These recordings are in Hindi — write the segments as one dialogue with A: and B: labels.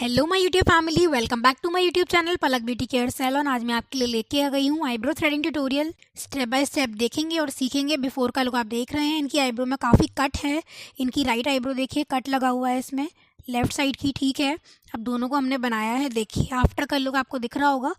A: Hello my YouTube family, welcome back to my YouTube channel Palak beauty care salon. आज मैं आपके लिए लेके आ गई हूँ eyebrow threading tutorial. Step by step देखेंगे और सीखेंगे। बिफोर का लुक आप देख रहे हैं। इनकी आईब्रो में काफ़ी कट है। इनकी राइट आईब्रो देखिए, कट लगा हुआ है इसमें, लेफ्ट साइड की, ठीक है। अब दोनों को हमने बनाया है। देखिए आफ्टर का लुक आपको दिख रहा होगा,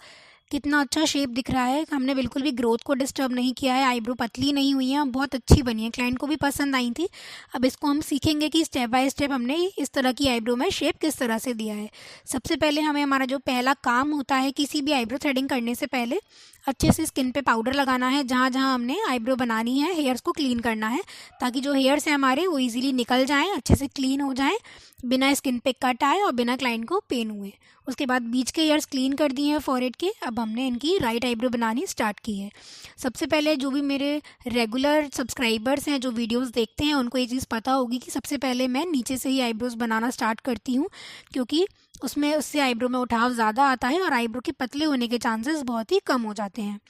A: कितना अच्छा शेप दिख रहा है। हमने बिल्कुल भी ग्रोथ को डिस्टर्ब नहीं किया है। आईब्रो पतली नहीं हुई है, बहुत अच्छी बनी है, क्लाइंट को भी पसंद आई थी। अब इसको हम सीखेंगे कि स्टेप बाय स्टेप हमने इस तरह की आईब्रो में शेप किस तरह से दिया है। सबसे पहले हमें, हमारा जो पहला काम होता है किसी भी आईब्रो थ्रेडिंग करने से पहले, अच्छे से स्किन पे पाउडर लगाना है। जहाँ जहाँ हमने आईब्रो बनानी है, हेयर्स को क्लीन करना है, ताकि जो हेयर्स हैं हमारे वो इजीली निकल जाएं, अच्छे से क्लीन हो जाएं, बिना स्किन पे कट आए और बिना क्लाइंट को पेन हुए। उसके बाद बीच के हेयर्स क्लीन कर दिए हैं फॉरहेड के। अब हमने इनकी राइट आईब्रो बनानी स्टार्ट की है। सबसे पहले जो भी मेरे रेगुलर सब्सक्राइबर्स हैं, जो वीडियोस देखते हैं, उनको ये चीज़ पता होगी कि सबसे पहले मैं नीचे से ही आईब्रोज बनाना स्टार्ट करती हूँ, क्योंकि उससे आईब्रो में उठाव ज़्यादा आता है और आईब्रो के पतले होने के चांसेस बहुत ही कम हो जाते हैं।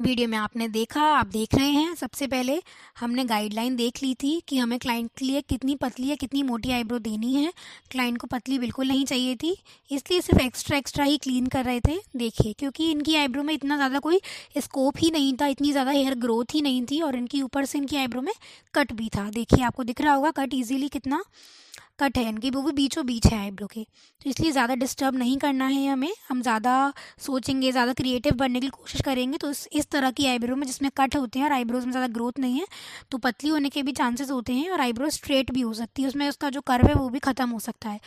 A: वीडियो में आपने देखा, आप देख रहे हैं। सबसे पहले हमने गाइडलाइन देख ली थी कि हमें क्लाइंट के लिए कितनी पतली या कितनी मोटी आईब्रो देनी है। क्लाइंट को पतली बिल्कुल नहीं चाहिए थी, इसलिए सिर्फ एक्स्ट्रा ही क्लीन कर रहे थे। देखिए, क्योंकि इनकी आईब्रो में इतना ज़्यादा कोई स्कोप ही नहीं था, इतनी ज़्यादा हेयर ग्रोथ ही नहीं थी, और इनकी ऊपर से इनकी आईब्रो में कट भी था। देखिए आपको दिख रहा होगा कट ईजिली कितना कट है इनकी, वो भी बीचों बीच है आईब्रो के। तो इसलिए ज़्यादा डिस्टर्ब नहीं करना है हमें। हम ज़्यादा सोचेंगे, ज़्यादा क्रिएटिव बनने की कोशिश करेंगे तो इस तरह की आईब्रो में, जिसमें कट होते हैं और आईब्रोज में ज़्यादा ग्रोथ नहीं है, तो पतली होने के भी चांसेस होते हैं और आईब्रो स्ट्रेट भी हो सकती है, उसमें उसका जो कर्व है वो भी ख़त्म हो सकता है।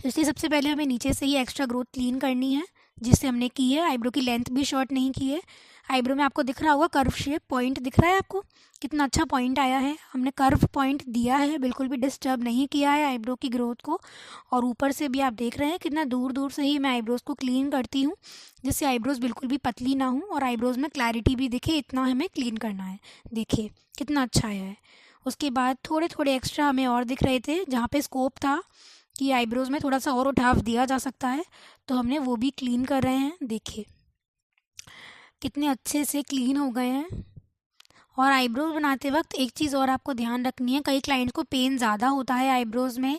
A: इसलिए सबसे पहले हमें नीचे से ही एक्स्ट्रा ग्रोथ क्लीन करनी है, जिससे हमने की है। आईब्रो की लेंथ भी शॉर्ट नहीं की है। आईब्रो में आपको दिख रहा होगा कर्व शेप, पॉइंट दिख रहा है आपको, कितना अच्छा पॉइंट आया है। हमने कर्व पॉइंट दिया है, बिल्कुल भी डिस्टर्ब नहीं किया है आईब्रो की ग्रोथ को। और ऊपर से भी आप देख रहे हैं कितना दूर दूर से ही मैं आईब्रोज़ को क्लीन करती हूँ, जिससे आईब्रोज़ बिल्कुल भी पतली ना हो और आईब्रोज़ में क्लैरिटी भी दिखे, इतना हमें क्लीन करना है। देखिए कितना अच्छा आया है। उसके बाद थोड़े थोड़े एक्स्ट्रा हमें और दिख रहे थे, जहाँ पे स्कोप था कि आईब्रोज़ में थोड़ा सा और उठाव दिया जा सकता है, तो हमने वो भी क्लीन कर रहे हैं। देखिए कितने अच्छे से क्लीन हो गए हैं। और आईब्रोज बनाते वक्त एक चीज़ और आपको ध्यान रखनी है, कई क्लाइंट्स को पेन ज़्यादा होता है आईब्रोज़ में,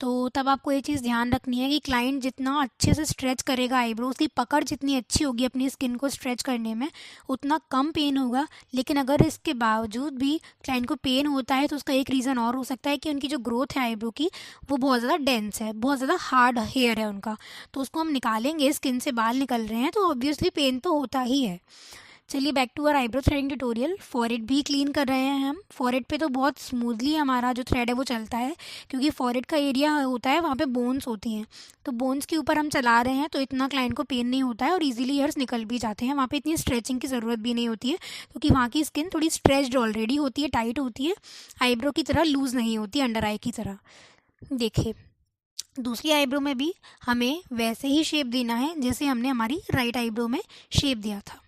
A: तो तब आपको ये चीज़ ध्यान रखनी है कि क्लाइंट जितना अच्छे से स्ट्रेच करेगा, आईब्रोज़ की पकड़ जितनी अच्छी होगी अपनी स्किन को स्ट्रेच करने में, उतना कम पेन होगा। लेकिन अगर इसके बावजूद भी क्लाइंट को पेन होता है, तो उसका एक रीज़न और हो सकता है कि उनकी जो ग्रोथ है आईब्रो की, वो बहुत ज़्यादा डेंस है, बहुत ज़्यादा हार्ड हेयर है उनका। तो उसको हम निकालेंगे, स्किन से बाल निकल रहे हैं, तो ऑब्वियसली पेन तो होता ही है। चलिए back to our eyebrow threading tutorial. Forehead भी क्लीन कर रहे हैं हम। फॉरहेड पे तो बहुत स्मूथली हमारा जो थ्रेड है वो चलता है, क्योंकि फॉरहेड का एरिया होता है, वहाँ पे बोन्स होती हैं, तो बोन्स के ऊपर हम चला रहे हैं, तो इतना क्लाइंट को पेन नहीं होता है और इजीली हेयर्स निकल भी जाते हैं। वहाँ पे इतनी स्ट्रेचिंग की ज़रूरत भी नहीं होती है, क्योंकि वहाँ की स्किन थोड़ी स्ट्रेच्ड ऑलरेडी होती है, टाइट होती है, आईब्रो की तरह लूज़ नहीं होती, अंडर आई की तरह। देखिए दूसरी आईब्रो में भी हमें वैसे ही शेप देना है जैसे हमने हमारी राइट आईब्रो में शेप दिया था।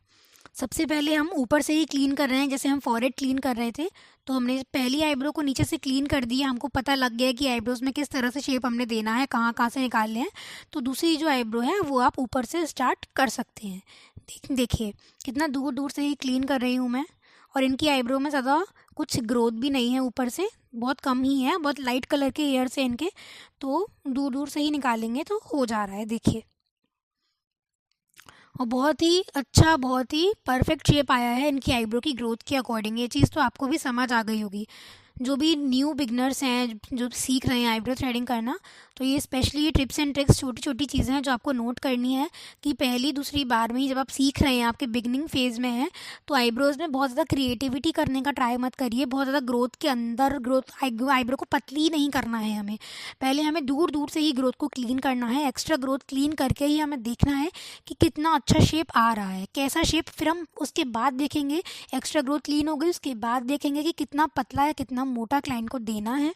A: सबसे पहले हम ऊपर से ही क्लीन कर रहे हैं, जैसे हम फॉरहेड क्लीन कर रहे थे, तो हमने पहली आईब्रो को नीचे से क्लीन कर दिया। हमको पता लग गया कि आईब्रोज में किस तरह से शेप हमने देना है, कहाँ कहाँ से निकालने हैं। तो दूसरी जो आईब्रो है वो आप ऊपर से स्टार्ट कर सकते हैं। देखिए कितना दूर दूर से ही क्लीन कर रही हूँ मैं, और इनकी आईब्रो में ज़्यादा कुछ ग्रोथ भी नहीं है, ऊपर से बहुत कम ही है, बहुत लाइट कलर के हेयर्स हैं इनके, तो दूर दूर से ही निकालेंगे तो हो जा रहा है। देखिए, और बहुत ही अच्छा, बहुत ही परफेक्ट शेप आया है इनकी आईब्रो की ग्रोथ के अकॉर्डिंग। ये चीज़ तो आपको भी समझ आ गई होगी। जो भी न्यू बिगनर्स हैं, जो सीख रहे हैं आईब्रो थ्रेडिंग करना, तो ये स्पेशली ये टिप्स एंड ट्रिक्स, छोटी छोटी चीज़ें हैं जो आपको नोट करनी है कि पहली दूसरी बार में ही जब आप सीख रहे हैं, आपके बिगनिंग फेज़ में हैं, तो आईब्रोज़ में बहुत ज़्यादा क्रिएटिविटी करने का ट्राई मत करिए। बहुत ज़्यादा ग्रोथ के अंदर ग्रोथ, आईब्रो को पतली नहीं करना है हमें। पहले हमें दूर दूर से ही ग्रोथ को क्लीन करना है। एक्स्ट्रा ग्रोथ क्लीन करके ही हमें देखना है कि कितना अच्छा शेप आ रहा है, कैसा शेप, फिर हम उसके बाद देखेंगे। एक्स्ट्रा ग्रोथ क्लीन हो गई, उसके बाद देखेंगे कि कितना पतला है, कितना मोटा क्लाइंट को देना है।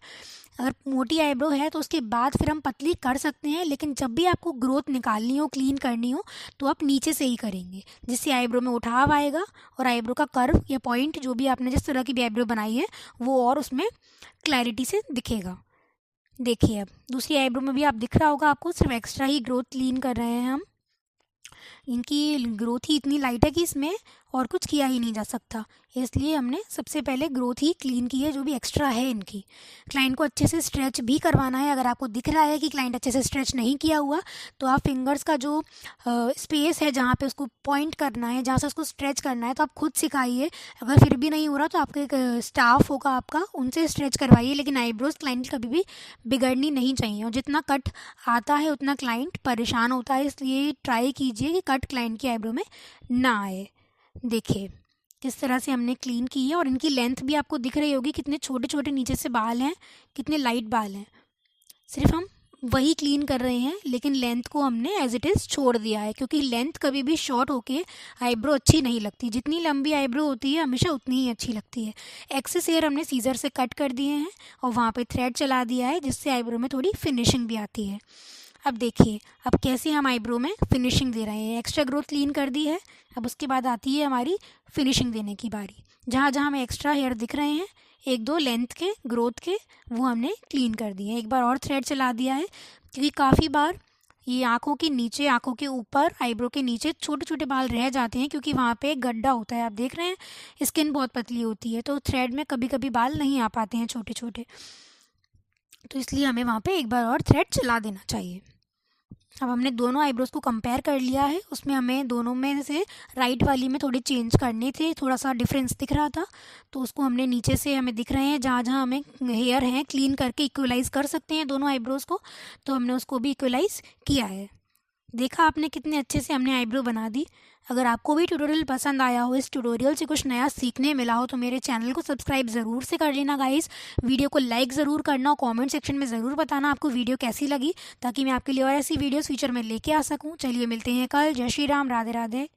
A: अगर मोटी आईब्रो है तो उसके बाद फिर हम पतली कर सकते हैं, लेकिन जब भी आपको ग्रोथ निकालनी हो, क्लीन करनी हो, तो आप नीचे से ही करेंगे, जिससे आईब्रो में उठाव आएगा और आईब्रो का कर्व या पॉइंट, जो भी आपने जिस तरह की भी आईब्रो बनाई है, वो और उसमें क्लैरिटी से दिखेगा। देखिए अब दूसरी आईब्रो में भी आप दिख रहा होगा आपको, सिर्फ एक्स्ट्रा ही ग्रोथ क्लीन कर रहे हैं हम। इनकी ग्रोथ ही इतनी लाइट है कि इसमें और कुछ किया ही नहीं जा सकता, इसलिए हमने सबसे पहले ग्रोथ ही क्लीन की है जो भी एक्स्ट्रा है इनकी। क्लाइंट को अच्छे से स्ट्रेच भी करवाना है। अगर आपको दिख रहा है कि क्लाइंट अच्छे से स्ट्रेच नहीं किया हुआ, तो आप फिंगर्स का जो स्पेस है जहाँ पे उसको पॉइंट करना है, जहाँ से उसको स्ट्रेच करना है, तो आप खुद सिखाइए। अगर फिर भी नहीं हो रहा तो आपके एक स्टाफ होगा आपका, उनसे स्ट्रेच करवाइए। लेकिन आईब्रोज क्लाइंट की कभी भी बिगड़नी नहीं चाहिए, और जितना कट आता है उतना क्लाइंट परेशान होता है, इसलिए ट्राई कीजिए कि कट क्लाइंट की आईब्रो में ना आए। देखिए किस तरह से हमने क्लीन की है, और इनकी लेंथ भी आपको दिख रही होगी, कितने छोटे छोटे नीचे से बाल हैं, कितने लाइट बाल हैं। सिर्फ हम वही क्लीन कर रहे हैं, लेकिन लेंथ को हमने एज इट इज़ छोड़ दिया है, क्योंकि लेंथ कभी भी शॉर्ट होके आईब्रो अच्छी नहीं लगती। जितनी लंबी आईब्रो होती है हमेशा उतनी ही अच्छी लगती है। एक्सेस हेयर हमने सीजर से कट कर दिए हैं और वहाँ पे थ्रेड चला दिया है, जिससे आईब्रो में थोड़ी फिनिशिंग भी आती है। अब देखिए अब कैसे हम आईब्रो में फिनिशिंग दे रहे हैं। एक्स्ट्रा ग्रोथ क्लीन कर दी है, अब उसके बाद आती है हमारी फिनिशिंग देने की बारी। जहाँ जहाँ हमें एक्स्ट्रा हेयर दिख रहे हैं, एक दो लेंथ के ग्रोथ के, वो हमने क्लीन कर दिए। एक बार और थ्रेड चला दिया है, क्योंकि काफ़ी बार ये आँखों के नीचे, आँखों के ऊपर, आईब्रो के नीचे छोटे छोटे बाल रह जाते हैं, क्योंकि वहाँ पे एक गड्ढा होता है। आप देख रहे हैं स्किन बहुत पतली होती है, तो थ्रेड में कभी कभी बाल नहीं आ पाते हैं छोटे छोटे, तो इसलिए हमें वहाँ पे एक बार और थ्रेड चला देना चाहिए। अब हमने दोनों आईब्रोज़ को कंपेयर कर लिया है, उसमें हमें दोनों में से राइट वाली में थोड़े चेंज करने थे, थोड़ा सा डिफरेंस दिख रहा था, तो उसको हमने नीचे से हमें दिख रहे हैं जहाँ जहाँ हमें हेयर हैं क्लीन करके इक्वलाइज़ कर सकते हैं दोनों आईब्रोज़ को, तो हमने उसको भी इक्वलाइज़ किया है। देखा आपने कितने अच्छे से हमने आईब्रो बना दी। अगर आपको भी ट्यूटोरियल पसंद आया हो, इस ट्यूटोरियल से कुछ नया सीखने मिला हो, तो मेरे चैनल को सब्सक्राइब ज़रूर से कर लेना गाइस। वीडियो को लाइक ज़रूर करना और कमेंट सेक्शन में ज़रूर बताना आपको वीडियो कैसी लगी, ताकि मैं आपके लिए और ऐसी वीडियोस फ्यूचर में लेके आ सकूं। चलिए मिलते हैं कल। जय श्री राम, राधे राधे।